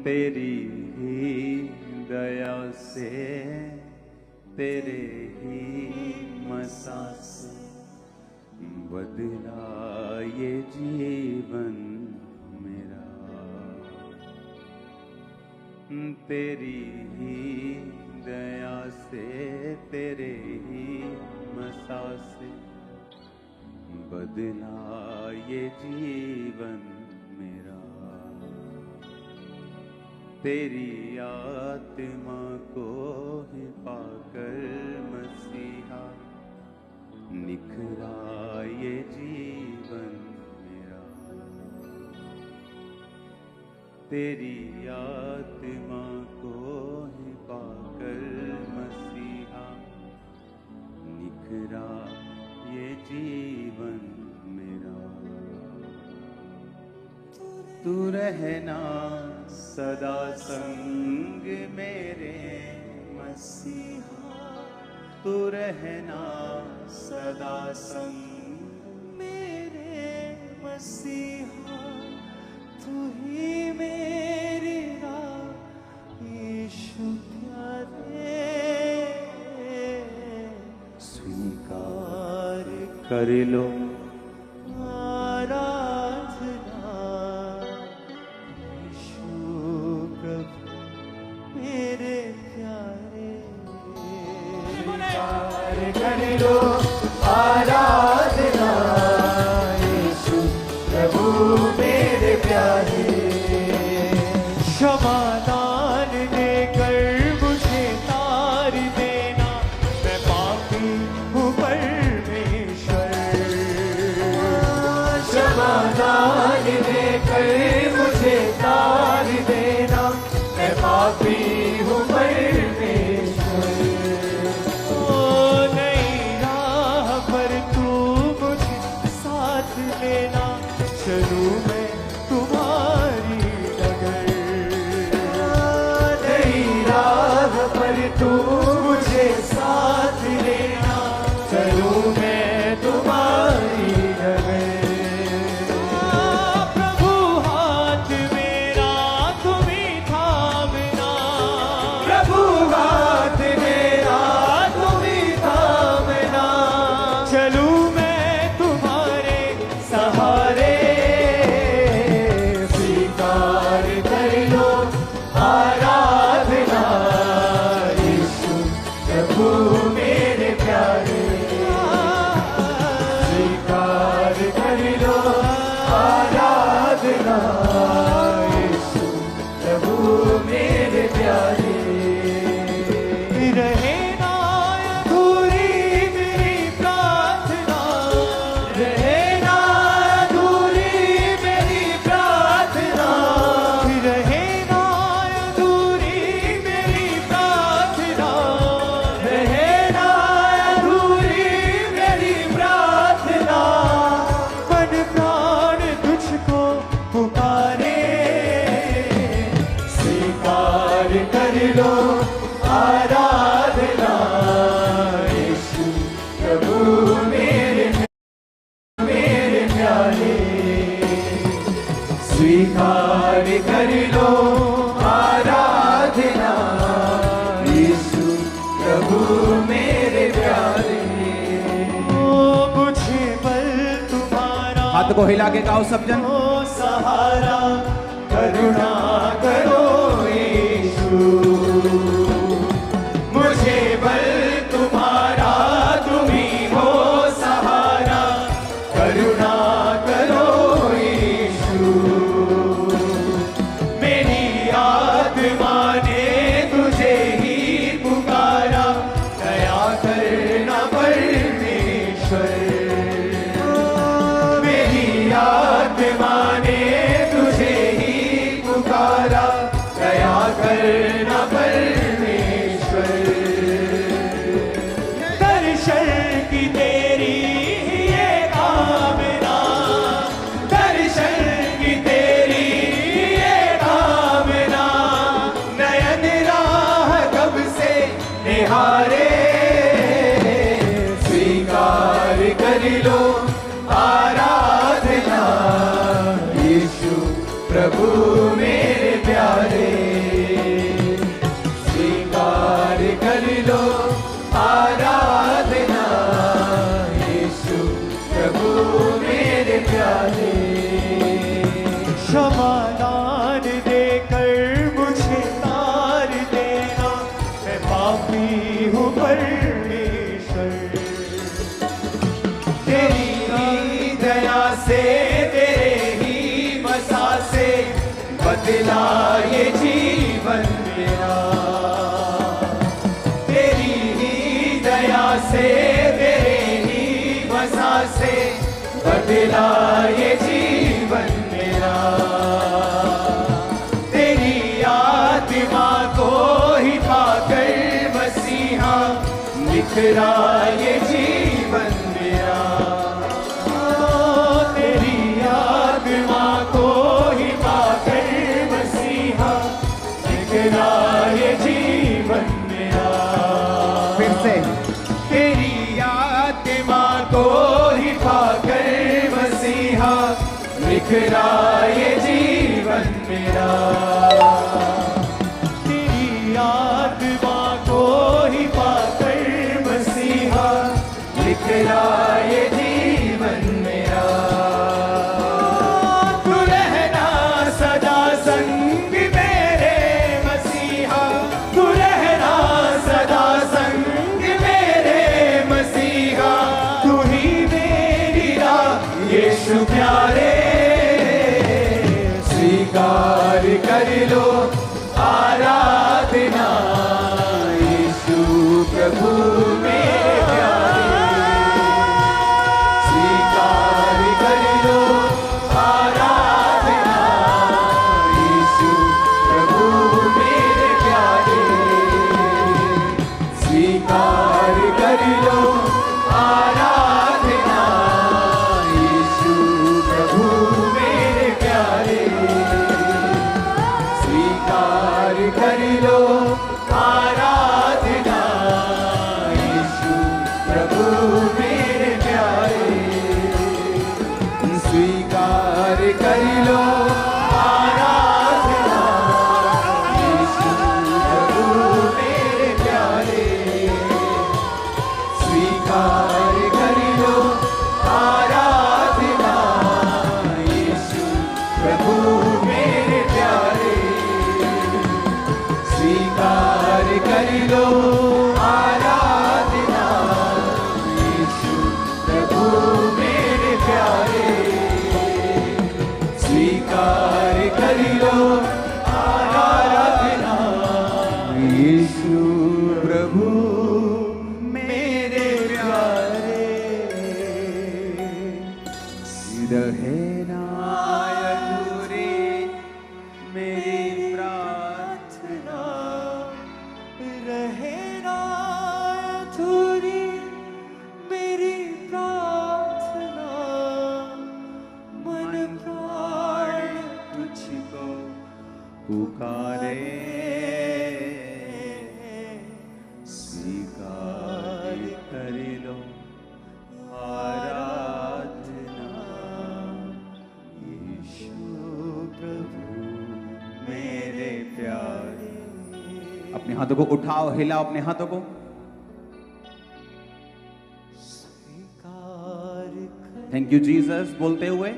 तेरी ही दया से, तेरे ही मसा से बदला ये जीवन मेरा। तेरी ही दया से, तेरे ही मसा से बदला ये जीवन मेरा। तेरी आत्मा को ही पाकर मसीहा निखरा ये जीवन मेरा। तेरी आत्मा को ही पाकर मसीहा निखरा ये जीवन मेरा। तू रहना सदा संग मेरे मसीहा, तू रहना सदा संग मेरे मसीहा। तू ही मेरी राह यीशु प्यारे, स्वीकार कर लो आराधना यीशु प्रभु मेरे प्यारे। स्वीकार कर लो आराधना यीशु प्रभु मेरे प्यारे। क्षमादान देकर मुझे तार देना, मैं पापी हूँ परमेश्वर। क्षमादान देकर मुझे तार देना, मैं पापी हूँ परमेश्वर। ओ नई राह पर तू मुझे साथ लेना, चलूं मैं तुम्हारी डगर। नई राह पर तू मुझे साथ लेना, चलूं मैं तुम्हारी डगर। प्रभु हाथ मेरा तुम्ही थामना, प्रभु हाथ मेरा तुम्ही थामना, चलूं मैं तुम्हारे सहारे। स्वीकार कर लो आराधना यीशु प्रभु मेरे प्यारे। स्वीकार कर लो आराधना यीशु प्रभु मेरे प्यारे। रहे ना अधूरी मेरी प्रार्थना, रहे ना अधूरी मेरी प्रार्थना, रहे ना अधूरी मेरी प्रार्थना, रहे ना अधूरी मेरी प्रार्थना। मन प्राण तुझको पुकारे, स्वीकार कर लो आराधना यीशु प्रभु मेरे प्यारे। स्वीकार कर लो आराधना यीशु प्रभु मेरे प्यारे। ओ मुझे बल तुम्हारा, हाथ को हिला के गाओ सब जन। ओ सहारा, करुणा करो यीशु। मुझे बल तुम्हारा, तुम ही हो सहारा, करुणा करो यीशु। मेरी आत्मा ने तुझे ही पुकारा, दया करना परमेश्वर। मेरी आत्मा ने तुझे ही पुकारा, बदला ये जीवन मेरा, तेरी ही दया से तेरे ही वसा से बदला ये जीवन मेरा, तेरी आत्मा को ही पाकर मसीहा निखरा ये जीवन मेरा, तेरी आत्मा को ही पाकर मसीहा निखरा ये जीवन मेरा। फिर से तेरी आत्मा को ही पाकर मसीहा निखरा ये जीवन मेरा, तेरी आत्मा को ही पाकर मसीहा निखरा ये जीवन मेरा। तू रहना सदा संग मेरे मसीहा, तू रहना सदा संग मेरे मसीहा, तू ही मेरी राह यीशु प्यारे, स्वीकार कर लो आराधना यीशु प्रभु मेरे प्यारे, स्वीकार कर लो आराधना यीशु प्रभु मेरे प्यारे, स्वीकार कर लो आराधना यीशु प्रभु मेरे प्यारे, स्वीकार कर लो आराधना यीशु प्रभु मेरे प्यारे, स्वीकार कर लो आराधना यीशु प्रभु मेरे प्यारे, स्वीकार कर लो आराधना यीशु प्रभु मेरे प्यारे, स्वीकार कर लो आराधना यीशु प्रभु मेरे प्यारे, स्वीकार कर लो आराधना यीशु प्रभु मेरे प्यारे। रहना अधूरी मेरी प्रार्थना, रहना अधूरी मेरी प्रार्थना, मन प्राण तुझको पुकारे, स्वीकार कर लो आराधना यीशु प्रभु मेरे प्यारे। अपने हाथों को उठाओ, हिलाओ अपने हाथों को। स्वीकार कर थैंक यू जीसस बोलते हुए